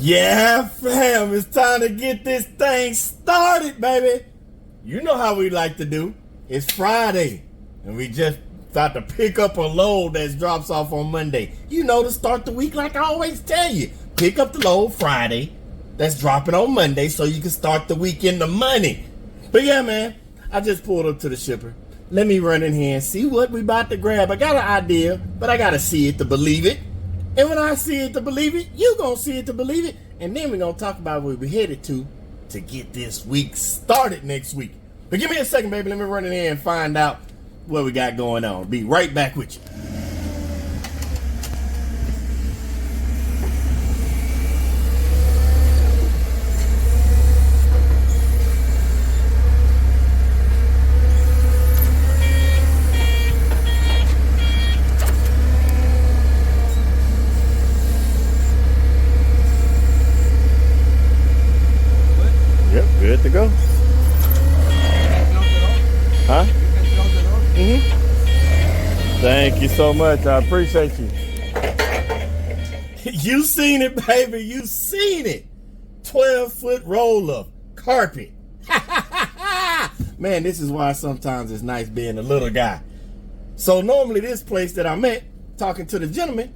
Yeah, fam, it's time to get this thing started, baby. You know how we like to do. It's Friday, and we just about to pick up a load that drops off on Monday. You know, to start the week, like I always tell you, pick up the load Friday that's dropping on Monday so you can start the week in the money. But yeah, man, I just pulled up to the shipper. Let me run in here and see what we about to grab. I got an idea, but I got to see it to believe it. And when I see it to believe it, you gonna see it to believe it. And then we're gonna talk about where we're headed to get this week started next week. But give me a second, baby. Let me run in here and find out what we got going on. Be right back with you. Good to go. Huh? Thank you so much. I appreciate you. You seen it, baby. You seen it. 12-foot roll of carpet. Man, this is why sometimes it's nice being a little guy. So normally this place that I'm at, talking to the gentleman,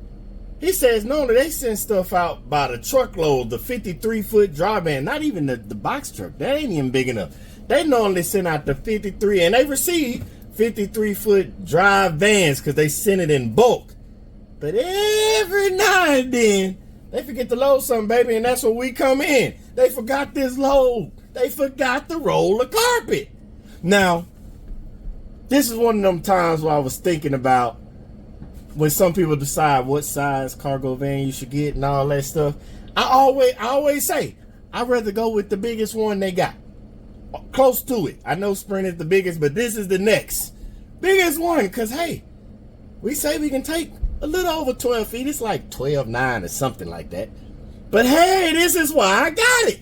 he says normally they send stuff out by the truckload, the 53-foot dry van, not even the box truck. That ain't even big enough. They normally send out the 53, and they receive 53-foot dry vans because they send it in bulk. But every now and then, they forget to load something, baby, and that's where we come in. They forgot this load. They forgot to roll the carpet. Now, this is one of them times where I was thinking about when some people decide what size cargo van you should get and all that stuff. I always say, I'd rather go with the biggest one they got. Close to it. I know Sprint is the biggest, but this is the next biggest one. Because, hey, we say we can take a little over 12 feet. It's like 12.9 or something like that. But, hey, this is why I got it.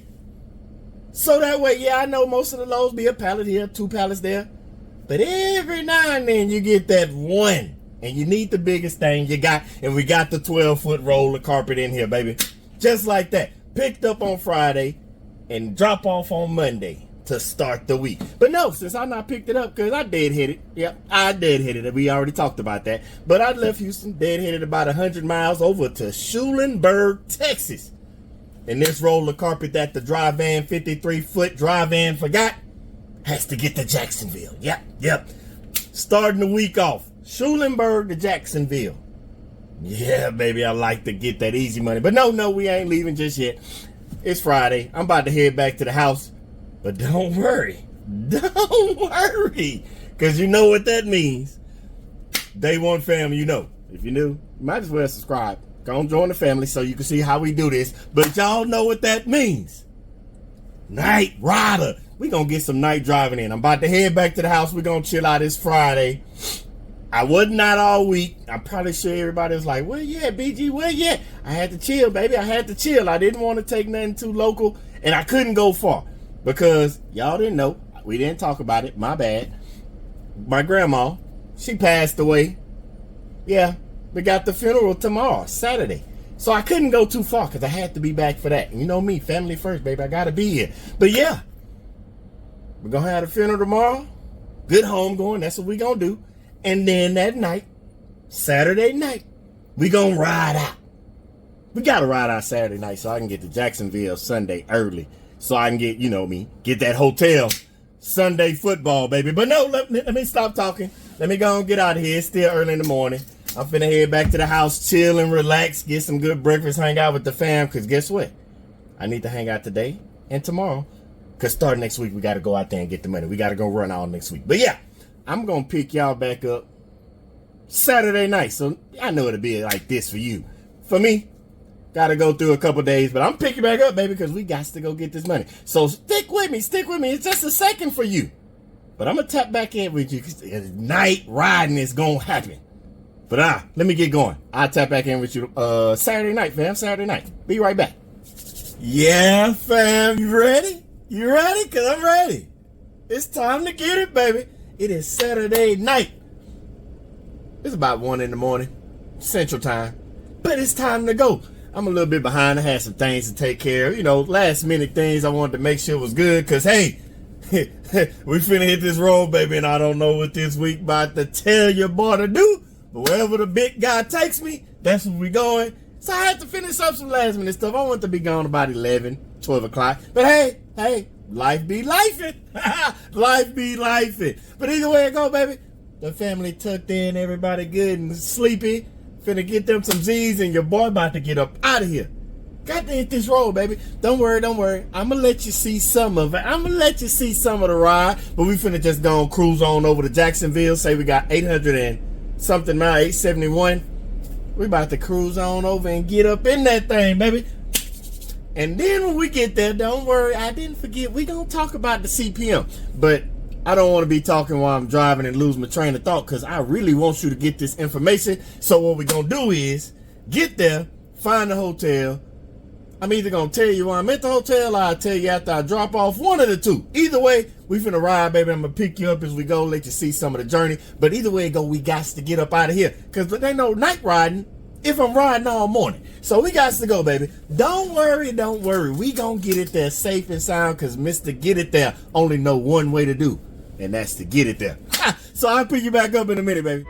So that way, yeah, I know most of the loads be a pallet here, 2 pallets there. But every now and then you get that one. And you need the biggest thing you got. And we got the 12-foot roll of carpet in here, baby. Just like that. Picked up on Friday and drop off on Monday to start the week. But no, since I not picked it up, because I dead-hit it. Yep, I dead-hit it. We already talked about that. But I left Houston, dead-hit it about 100 miles over to Schulenburg, Texas. And this roll of carpet that the dry van, 53-foot dry van forgot, has to get to Jacksonville. Yep. Starting the week off. Schulenburg to Jacksonville. Yeah, baby, I like to get that easy money. But no, we ain't leaving just yet. It's Friday. I'm about to head back to the house. But don't worry. Because you know what that means. Day one family, you know. If you're new, you might as well subscribe. Go and join the family so you can see how we do this. But y'all know what that means. Night rider. We gonna get some night driving in. I'm about to head back to the house. We're gonna chill out this Friday. I wasn't out all week. I'm probably sure everybody was like, well, yeah, BG, well, yeah. I had to chill, baby. I had to chill. I didn't want to take nothing too local, and I couldn't go far because y'all didn't know. We didn't talk about it. My bad. My grandma, she passed away. Yeah, we got the funeral tomorrow, Saturday. So I couldn't go too far because I had to be back for that. And you know me, family first, baby. I got to be here. But yeah, we're going to have the funeral tomorrow. Good homegoing. That's what we're going to do. And then that night, Saturday night, we gonna ride out. We gotta ride out Saturday night so I can get to Jacksonville Sunday early. So I can get, you know me, get that hotel Sunday football, baby. But no, let me stop talking. Let me go and get out of here. It's still early in the morning. I'm finna head back to the house, chill and relax, get some good breakfast, hang out with the fam. Because guess what? I need to hang out today and tomorrow. Because starting next week, we gotta go out there and get the money. We gotta go run all next week. But yeah. I'm going to pick y'all back up Saturday night. So I know it'll be like this for you. For me, got to go through a couple days. But I'm picking back up, baby, because we got to go get this money. So stick with me. It's just a second for you. But I'm going to tap back in with you because night riding is going to happen. But let me get going. I'll tap back in with you Saturday night, fam. Saturday night. Be right back. Yeah, fam. You ready? You ready? Because I'm ready. It's time to get it, baby. It is Saturday night. It's about 1 in the morning, Central Time. But it's time to go. I'm a little bit behind. I had some things to take care of. You know, last minute things I wanted to make sure was good. Because, hey, we finna hit this road, baby. And I don't know what this week about to tell your boy to do. But wherever the big guy takes me, that's where we going. So I had to finish up some last minute stuff. I want to be gone about 11, 12 o'clock. But hey, life be lifing. Life be lifing. But either way it go, baby, the family tucked in, everybody good and sleepy. Finna get them some Z's and your boy about to get up out of here. Got to hit this road, baby. Don't worry. I'm going to let you see some of it. I'm going to let you see some of the ride. But we finna just go and cruise on over to Jacksonville. Say we got 800 and something miles, 871. We about to cruise on over and get up in that thing, baby. And then when we get there, don't worry, I didn't forget, we gonna talk about the CPM. But I don't want to be talking while I'm driving and lose my train of thought, because I really want you to get this information. So what we're gonna do is get there, find the hotel. I'm either gonna tell you while I'm at the hotel, or I'll tell you after I drop off, one of the two. Either way, we finna ride, baby. I'm gonna pick you up as we go, let you see some of the journey. But either way it go, we got to get up out of here, because there ain't no night riding if I'm riding all morning. So we got to go, baby. Don't worry. We gonna get it there safe and sound, because Mr. Get It There only know one way to do, and that's to get it there. So I'll pick you back up in a minute, baby.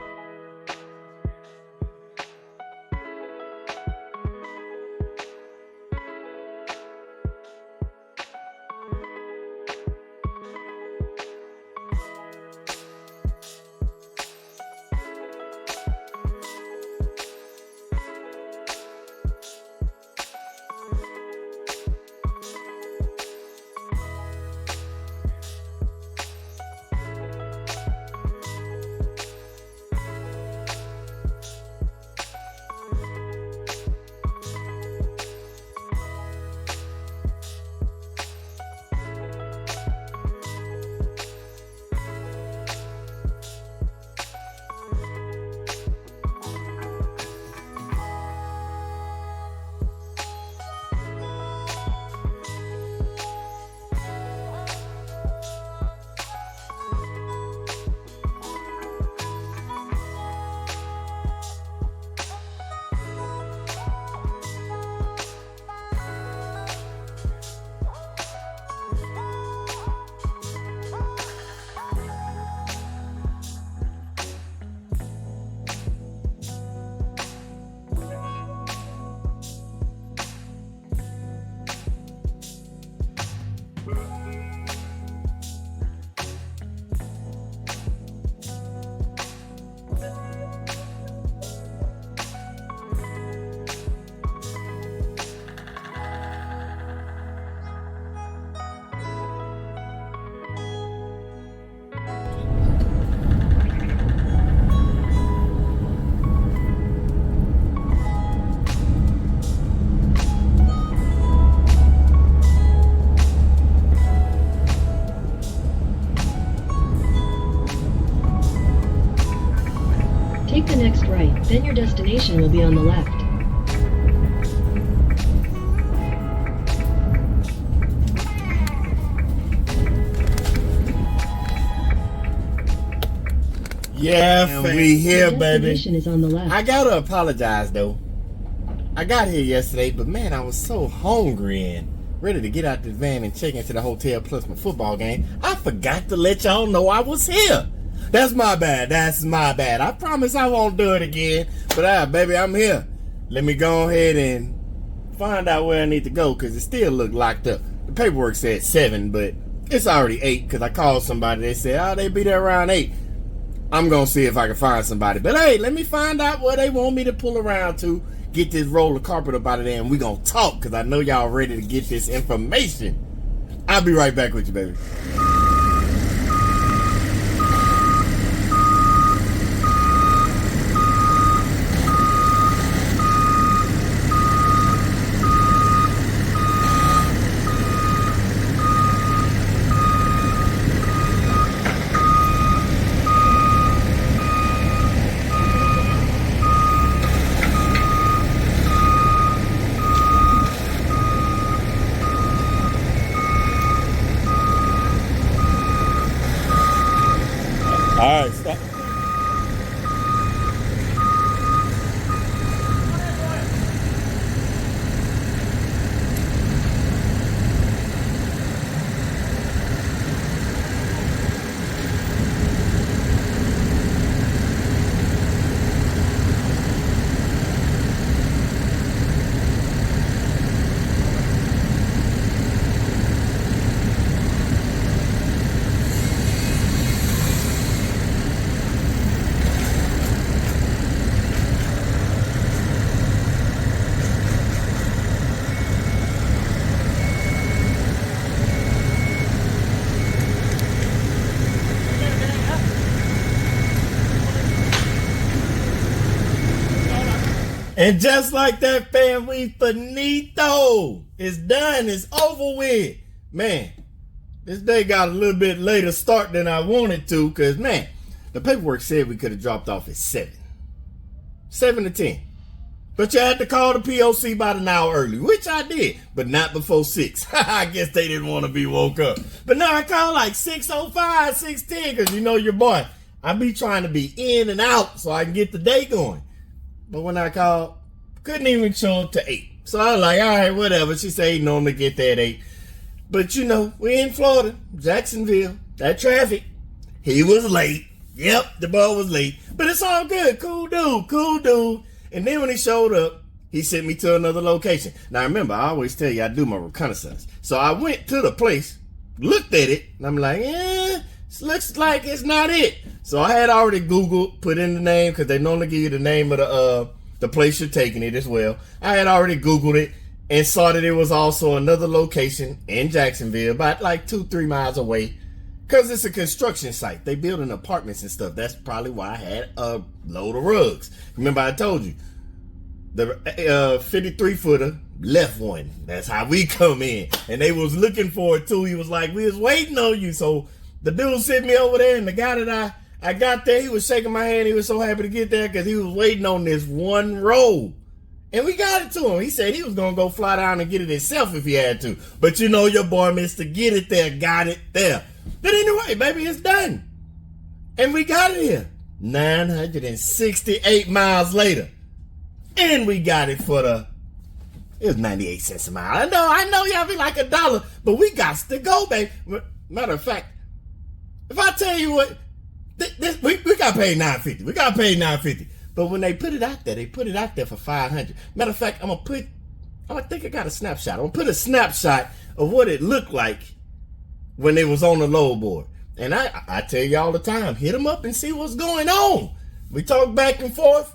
Take the next right, then your destination will be on the left. Yeah, we here, Your baby. destination is on the left. I gotta apologize, though. I got here yesterday, but man, I was so hungry and ready to get out the van and check into the hotel plus my football game. I forgot to let y'all know I was here. That's my bad. I promise I won't do it again. But baby, I'm here. Let me go ahead and find out where I need to go, because it still looked locked up. The paperwork said 7, but it's already 8, because I called somebody. They said, oh, they'll be there around 8. I'm going to see if I can find somebody. But hey, let me find out where they want me to pull around to, get this roll of carpet up out of there, and we going to talk, because I know y'all ready to get this information. I'll be right back with you, baby. All right, stop. And just like that, fam, we finito. It's done. It's over with. Man, this day got a little bit later start than I wanted to because, man, the paperwork said we could have dropped off at 7. 7 to 10. But you had to call the POC about an hour early, which I did, but not before 6. I guess they didn't want to be woke up. But now I call like 6:05, 6:10, because you know your boy, I be trying to be in and out so I can get the day going. But when I called, couldn't even show up to 8. So I was like, all right, whatever. She said normally get there at 8. But you know, we're in Florida, Jacksonville, that traffic. He was late. Yep, the boy was late. But it's all good. Cool dude. And then when he showed up, he sent me to another location. Now remember, I always tell you I do my reconnaissance. So I went to the place, looked at it, and I'm like, it looks like it's not it. So I had already Googled, put in the name, because they normally give you the name of the place you're taking it as well. I had already Googled it and saw that it was also another location in Jacksonville, about like 2-3 miles away. Because it's a construction site. They building apartments and stuff. That's probably why I had a load of rugs. Remember I told you, the 53-footer left one. That's how we come in. And they was looking for it too. He was like, we was waiting on you. So the dude sent me over there, and the guy that I got there, he was shaking my hand. He was so happy to get there because he was waiting on this one roll. And we got it to him. He said he was going to go fly down and get it himself if he had to. But you know your boy, Mr. Get It There, got it there. But anyway, baby, it's done. And we got it here. 968 miles later. And we got it for it was 98 cents a mile. I know y'all be like $1, but we got to go, baby. Matter of fact, if I tell you what, we got paid $950. We got paid $950. But when they put it out there, they put it out there for $500. Matter of fact, I think I got a snapshot. I'm gonna put a snapshot of what it looked like when it was on the load board. And I tell you all the time, hit them up and see what's going on. We talk back and forth.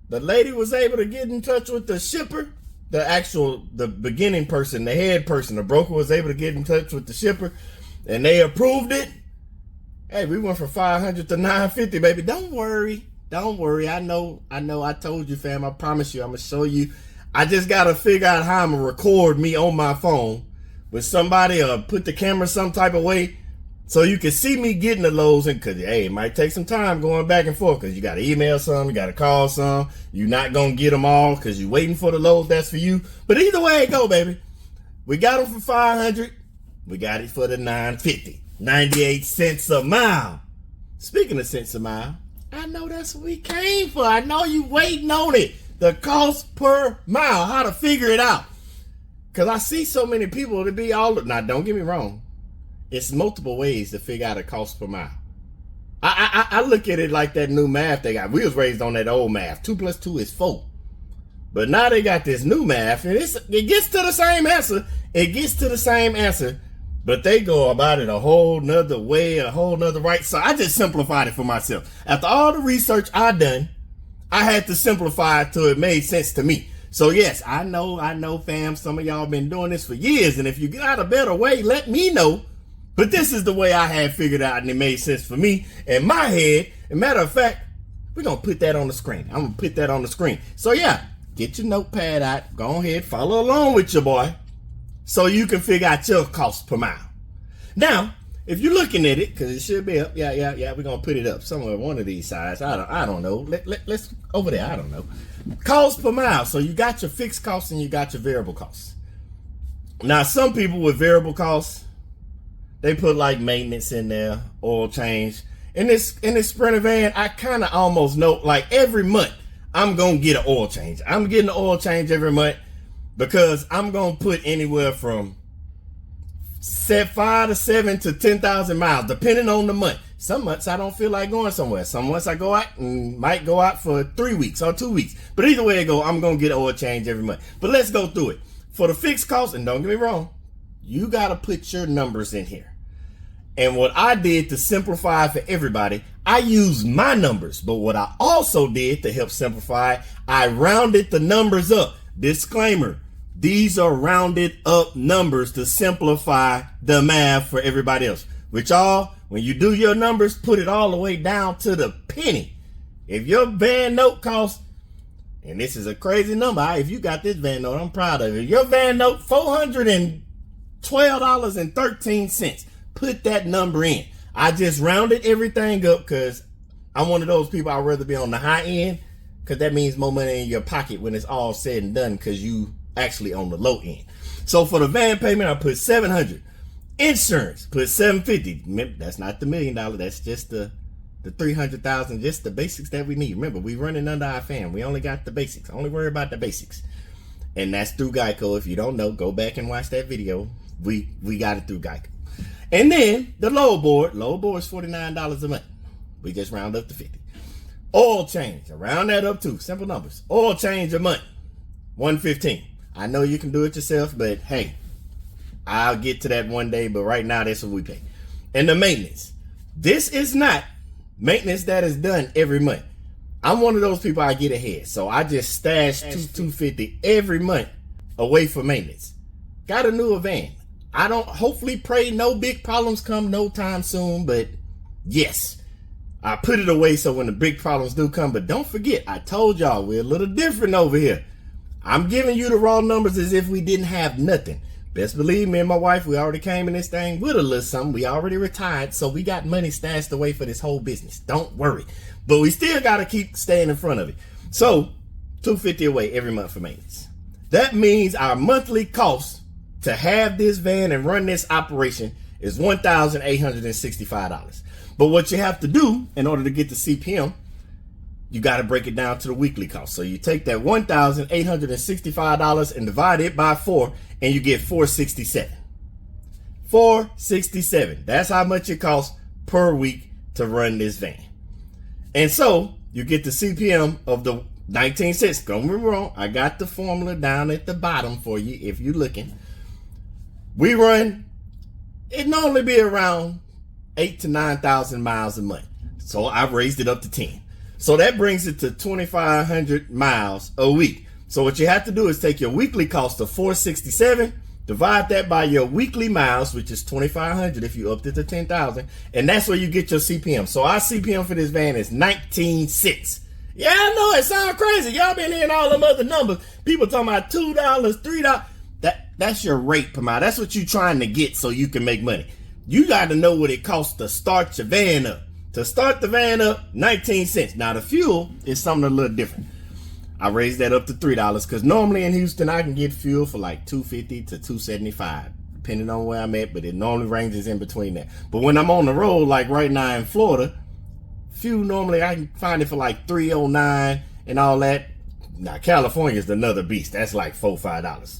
The lady was able to get in touch with the shipper, the beginning person, the head person. The broker was able to get in touch with the shipper, and they approved it. Hey, we went from $500 to $950, baby. Don't worry. I know. I told you, fam. I promise you, I'm gonna show you. I just gotta figure out how I'm gonna record me on my phone with somebody, or put the camera some type of way so you can see me getting the loads. And cause hey, it might take some time going back and forth, cause you gotta email some, you gotta call some. You're not gonna get them all cause you're waiting for the load. That's for you. But either way it go, baby. We got them for $500. We got it for the $950. 98 cents a mile. Speaking of cents a mile, I know that's what we came for. I know you waiting on it. The cost per mile, how to figure it out. Because I see so many people to be all, now don't get me wrong. It's multiple ways to figure out a cost per mile. I look at it like that new math they got. We was raised on that old math. 2 + 2 is 4. But now they got this new math, and it gets to the same answer. But they go about it a whole nother way, a whole nother right. So I just simplified it for myself. After all the research I done, I had to simplify it till it made sense to me. So yes, I know, fam, some of y'all been doing this for years. And if you got a better way, let me know. But this is the way I had figured out, and it made sense for me in my head. As a matter of fact, we're going to put that on the screen. I'm going to put that on the screen. So yeah, get your notepad out. Go ahead, follow along with your boy, so you can figure out your cost per mile. Now, if you're looking at it, because it should be up, yeah, we're going to put it up somewhere, one of these sides. I don't know. Let's over there, I don't know. Cost per mile. So you got your fixed costs and you got your variable costs. Now, some people with variable costs, they put like maintenance in there, oil change. In this Sprinter van, I kind of almost know, like every month, I'm going to get an oil change. I'm getting an oil change every month, because I'm going to put anywhere from 5 to 7 to 10,000 miles, depending on the month. Some months I don't feel like going somewhere. Some months I go out and might go out for 3 weeks or 2 weeks. But either way it go, I'm going to get an oil change every month. But let's go through it. For the fixed cost, and don't get me wrong, you got to put your numbers in here. And what I did to simplify for everybody, I used my numbers. But what I also did to help simplify, I rounded the numbers up. Disclaimer, these are rounded up numbers to simplify the math for everybody else. Which y'all, when you do your numbers, put it all the way down to the penny. If your van note costs and this is a crazy number. If you got this van note, I'm proud of you. Your van note, $412.13. Put that number in. I just rounded everything up because I'm one of those people. I'd rather be on the high end because that means more money in your pocket when it's all said and done because you actually on the low end. So for the van payment, I put $700. Insurance, put $750. That's not the $1 million. That's just the $300,000, just the basics that we need. Remember, we running under our fan. We only got the basics. Only worry about the basics. And that's through Geico. If you don't know, go back and watch that video. We got it through Geico. And then the low board is $49 a month. We just round up to 50. Oil change, round that up too. Simple numbers. Oil change a month, $115. I know you can do it yourself, but hey, I'll get to that one day. But right now, that's what we pay. And the maintenance. This is not maintenance that is done every month. I'm one of those people, I get ahead. So I just stash $250 every month away for maintenance. Got a newer van. I don't hopefully pray no big problems come no time soon, but yes, I put it away so when the big problems do come. But don't forget, I told y'all we're a little different over here. I'm giving you the raw numbers as if we didn't have nothing. Best believe me and my wife, we already came in this thing with a little something. We already retired, so we got money stashed away for this whole business. Don't worry. But we still got to keep staying in front of it. So, $250 away every month for maintenance. That means our monthly cost to have this van and run this operation is $1,865. But what you have to do in order to get the CPM, you got to break it down to the weekly cost. So you take that $1,865 and divide it by 4, and you get $467. $467. That's how much it costs per week to run this van. And so you get the CPM of the 19 cents. Don't get me wrong, I got the formula down at the bottom for you if you're looking. We run, it normally be around 8,000 to 9,000 miles a month. So I've raised it up to 10. So that brings it to 2,500 miles a week. So what you have to do is take your weekly cost of $467, divide that by your weekly miles, which is 2,500 if you upped it to 10,000, and that's where you get your CPM. So our CPM for this van is 19 cents. Yeah, I know it sounds crazy. Y'all been hearing all them other numbers. People talking about $2, $3. That's your rate per mile. That's what you're trying to get so you can make money. You got to know what it costs to start your van up. To start the van up, 19 cents. Now the fuel is something a little different. I raised that up to $3 because normally in Houston I can get fuel for like $2.50 to $2.75, depending on where I'm at, but it normally ranges in between that. But when I'm on the road, like right now in Florida, fuel normally I can find it for like $3.09 and all that. Now California is another beast. That's like $4, $5.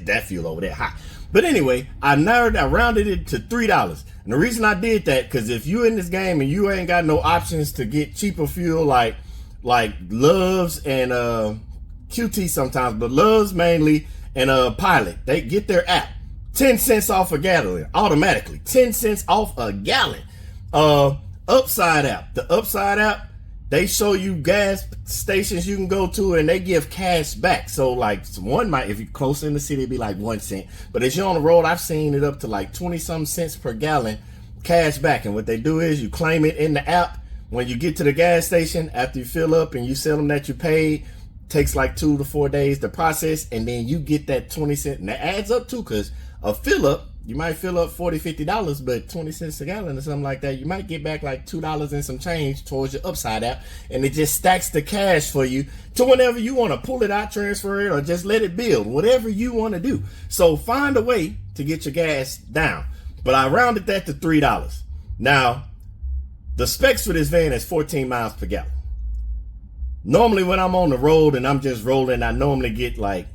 That fuel over there high. But anyway, I rounded it to $3. And the reason I did that, because if you in this game and you ain't got no options to get cheaper fuel like Love's and QT sometimes, but Love's mainly and Pilot, they get their app 10 cents off a gallon automatically. 10 cents off a gallon. Upsideapp. The Upsideapp, they show you gas stations you can go to and they give cash back. So like one might, if you're close in the city, it'd be like 1 cent. But as you're on the road, I've seen it up to like 20 some cents per gallon cash back. And what they do is you claim it in the app. When you get to the gas station, after you fill up and you tell them that you paid, takes like 2 to 4 days to process. And then you get that 20 cents. And that adds up too, because a fill up, you might fill up $40, $50, but 20 cents a gallon or something like that, you might get back like $2 and some change towards your Upsideapp, and it just stacks the cash for you to whenever you want to pull it out, transfer it, or just let it build, whatever you want to do. So find a way to get your gas down. But I rounded that to $3. Now, the specs for this van is 14 miles per gallon. Normally when I'm on the road and I'm just rolling, I normally get like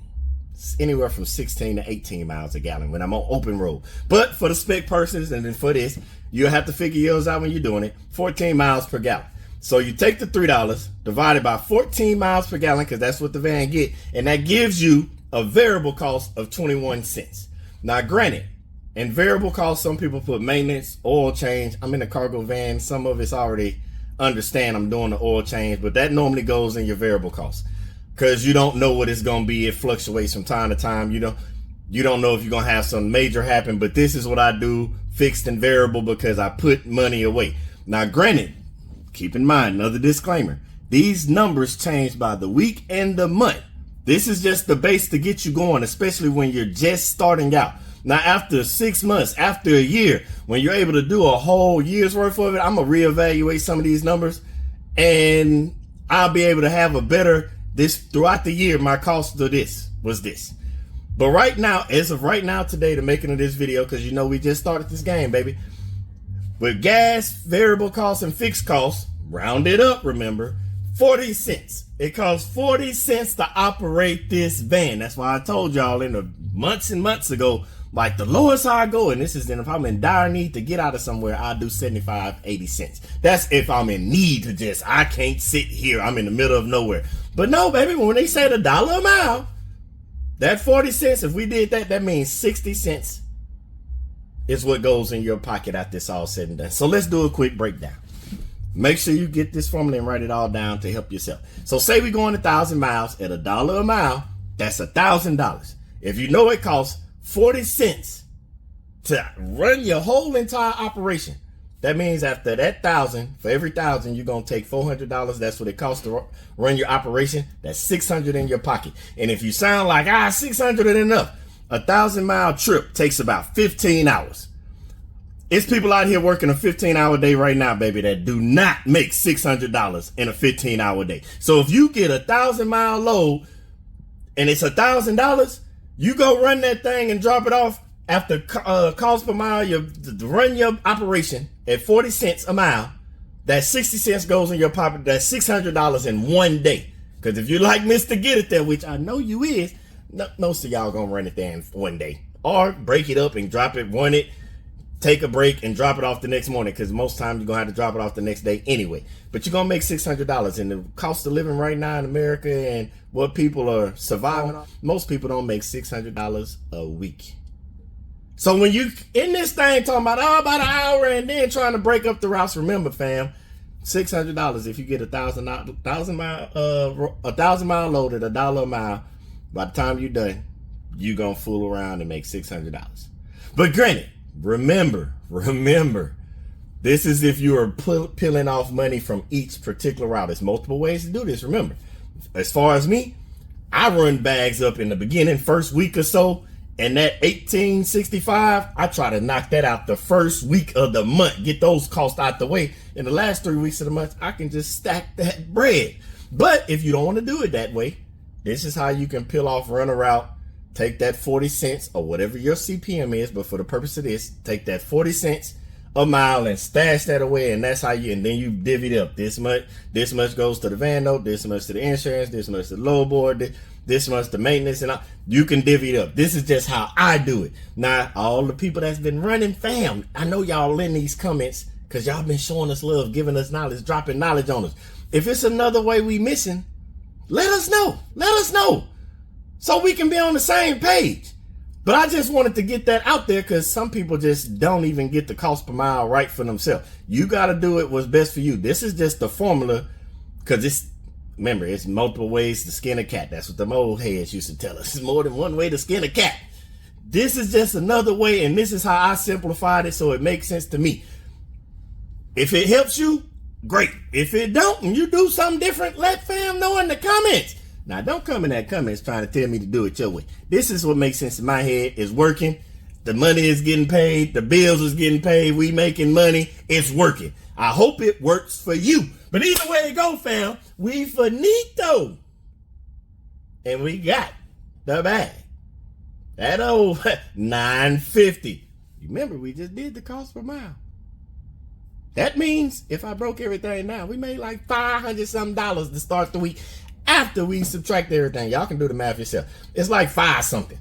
anywhere from 16 to 18 miles a gallon when I'm on open road. But for the spec persons, and then for this, you'll have to figure yours out when you're doing it, 14 miles per gallon. So you take the $3 divided by 14 miles per gallon, because that's what the van get, and that gives you a variable cost of 21 cents. Now granted, in variable cost, some people put maintenance, oil change. I'm in a cargo van. Some of it's already understand I'm doing the oil change, but that normally goes in your variable cost. Because you don't know what it's going to be. It fluctuates from time to time. You don't know if you're going to have some major happen. But this is what I do, fixed and variable, because I put money away. Now, granted, keep in mind, another disclaimer. These numbers change by the week and the month. This is just the base to get you going, especially when you're just starting out. Now, after 6 months, after a year, when you're able to do a whole year's worth of it, I'm going to reevaluate some of these numbers, and I'll be able to have a better, this throughout the year, my cost of this was this. But right now, as of right now today, the making of this video, because you know we just started this game, baby. With gas, variable costs, and fixed costs, round it up, remember, 40 cents. It costs 40 cents to operate this van. That's why I told y'all in the months and months ago, like the lowest I go, and this is then if I'm in dire need to get out of somewhere, I'll do 75, 80 cents. That's if I'm in need to just, I can't sit here, I'm in the middle of nowhere. But no, baby, when they say $1 a mile, that 40 cents, if we did that, that means 60 cents is what goes in your pocket after it's all said and done. So let's do a quick breakdown. Make sure you get this formula and write it all down to help yourself. So say we're going 1,000 miles at $1 a mile, that's $1,000. If you know it costs 40 cents to run your whole entire operation, that means after that 1,000, for every 1,000, you're going to take $400. That's what it costs to run your operation. That's $600 in your pocket. And if you sound like, 600 is enough, a 1,000-mile trip takes about 15 hours. It's people out here working a 15-hour day right now, baby, that do not make $600 in a 15-hour day. So if you get a 1,000-mile load and it's $1,000, you go run that thing and drop it off after cost per mile. You run your operation at 40 cents a mile. That 60 cents goes in your pocket. That's $600 in one day. Because if you like Mr. Get It There, which I know you is, most of y'all gonna run it there in one day, or break it up and drop it, run it, take a break and drop it off the next morning, because most times you're gonna have to drop it off the next day anyway. But you're gonna make $600. And the cost of living right now in America and what people are surviving on, most people don't make $600 a week. So when you in this thing talking about about an hour and then trying to break up the routes, remember, fam, $600 if you get a 1,000 mile load at $1 a mile. By the time you're done, you gonna fool around and make $600. But granted, remember, this is if you are peeling off money from each particular route. There's multiple ways to do this. Remember, as far as me, I run bags up in the beginning, first week or so, and that 1865, I try to knock that out the first week of the month, get those costs out the way. In the last 3 weeks of the month, I can just stack that bread. But if you don't want to do it that way, this is how you can peel off, run a route, take that 40 cents or whatever your CPM is, but for the purpose of this, take that 40 cents a mile and stash that away, and that's how you, and then you divvy it up. This much goes to the van note, this much to the insurance, this much to the load board, this much to maintenance, and all. You can divvy it up. This is just how I do it. Now, all the people that's been running, fam, I know y'all in these comments because y'all been showing us love, giving us knowledge, dropping knowledge on us. If it's another way we missing, let us know. Let us know so we can be on the same page. But I just wanted to get that out there because some people just don't even get the cost per mile right for themselves. You got to do it what's best for you. This is just the formula because remember, it's multiple ways to skin a cat. That's what the old heads used to tell us. It's more than one way to skin a cat. This is just another way, and this is how I simplified it so it makes sense to me. If it helps you, great. If it don't, and you do something different, let fam know in the comments. Now, don't come in that comments trying to tell me to do it your way. This is what makes sense in my head. It's working. The money is getting paid. The bills is getting paid. We making money. It's working. I hope it works for you. But either way it go, fam, we finito. And we got the bag. That old $9.50. Remember, we just did the cost per mile. That means if I broke everything down, we made like $500 something to start the week. After we subtract everything, y'all can do the math yourself. It's like 5 something.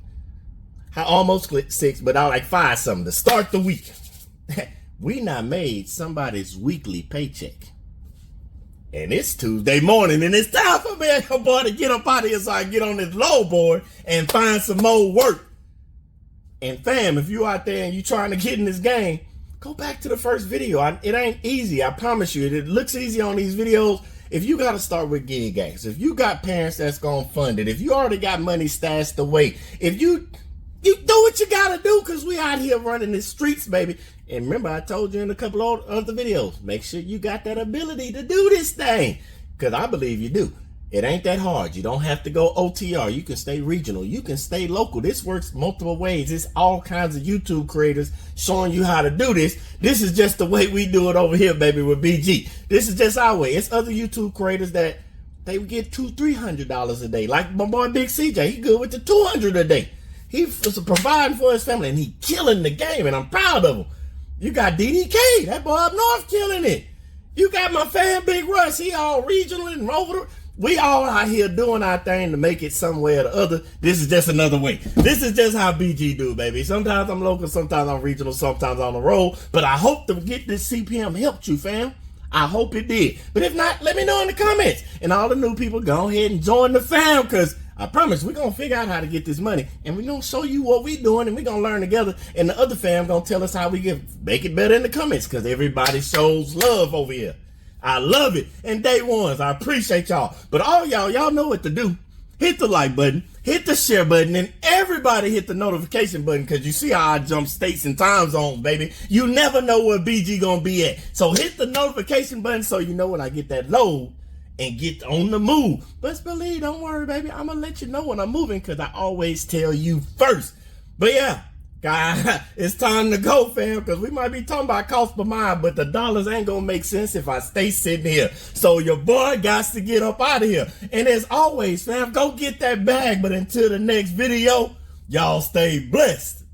I almost clicked 6, but I like 5 something to start the week. We not made somebody's weekly paycheck. And it's Tuesday morning, and it's time for me and your boy to get up out of here so I can get on this low board and find some more work. And fam, if you out there and you trying to get in this game, go back to the first video. It ain't easy, I promise you. It looks easy on these videos. If you got to start with gig gangs, if you got parents that's going to fund it, if you already got money stashed away, if you do what you got to do, because we out here running the streets, baby. And remember, I told you in a couple of other videos, make sure you got that ability to do this thing. Because I believe you do. It ain't that hard. You don't have to go OTR. You can stay regional. You can stay local. This works multiple ways. It's all kinds of YouTube creators showing you how to do this. This is just the way we do it over here, baby, with BG. This is just our way. It's other YouTube creators that they would get $200-$300 a day. Like my boy Big CJ, he good with the $200 a day. He was providing for his family, and he killing the game, and I'm proud of him. You got DDK, that boy up north killing it. You got my fan Big Russ, he all regional and over. We all out here doing our thing to make it some way or the other. This is just another way. This is just how BG do, baby. Sometimes I'm local, sometimes I'm regional, sometimes on the road. But I hope to get this CPM helped you, fam. I hope it did. But if not, let me know in the comments. And all the new people, go ahead and join the fam, because I promise we're going to figure out how to get this money. And we're going to show you what we're doing, and we're going to learn together. And the other fam going to tell us how we can make it better in the comments, because everybody shows love over here. I love it. And day ones, I appreciate y'all. But all y'all know what to do. Hit the like button, hit the share button, and everybody hit the notification button, because you see how I jump states and time zones, baby. You never know where BG gonna be at. So hit the notification button so you know when I get that load and get on the move. But believe, don't worry, baby. I'm gonna let you know when I'm moving, because I always tell you first. But yeah, guys, it's time to go, fam, because we might be talking about cost per mile, but the dollars ain't gonna make sense if I stay sitting here. So your boy got to get up out of here. And as always, fam, go get that bag. But until the next video, y'all stay blessed.